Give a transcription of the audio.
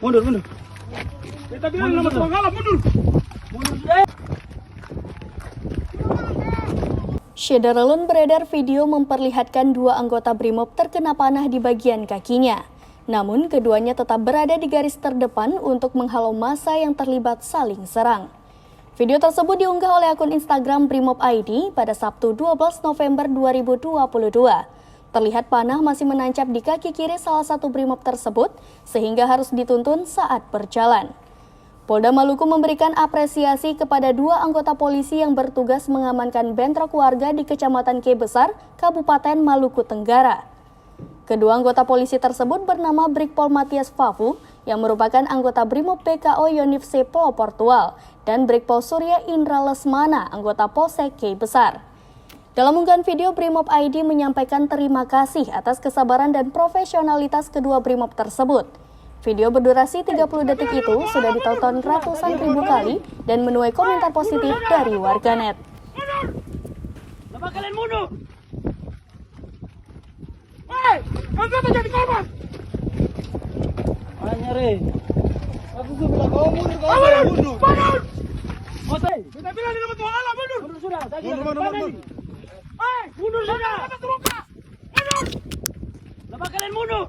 Mundur, mundur. Kita bilang nama tukang halal, mundur. Mundur sudah. Syederalun beredar video memperlihatkan dua anggota BRIMOB terkena panah di bagian kakinya. Namun, keduanya tetap berada di garis terdepan untuk menghalau massa yang terlibat saling serang. Video tersebut diunggah oleh akun Instagram BRIMOB ID pada Sabtu 12 November 2022. Terlihat panah masih menancap di kaki kiri salah satu BRIMOB tersebut, sehingga harus dituntun saat berjalan. Polda Maluku memberikan apresiasi kepada dua anggota polisi yang bertugas mengamankan bentrok warga di Kecamatan Kei Besar, Kabupaten Maluku Tenggara. Kedua anggota polisi tersebut bernama Brigpol Matias Fafu, yang merupakan anggota BRIMOB PKO Yonif C. Portual, dan Brigpol Surya Indra Lesmana, anggota Polsek Kei Besar. Dalam unggahan video, BRIMOB ID menyampaikan terima kasih atas kesabaran dan profesionalitas kedua BRIMOB tersebut. Video berdurasi 30 detik itu sudah ditonton ratusan ribu kali dan menuai komentar positif dari warganet. Kenapa kalian mundur? Hei, angkat aja di korban. Nyari. Aku tuh bilang kau mundur, kau mundur. Mundur. Hei, kita bilang di nama Tuhan Allah mundur. Mundur sudah. Mundur. Hei, mundur sudah. Mundur. Kenapa kalian mundur?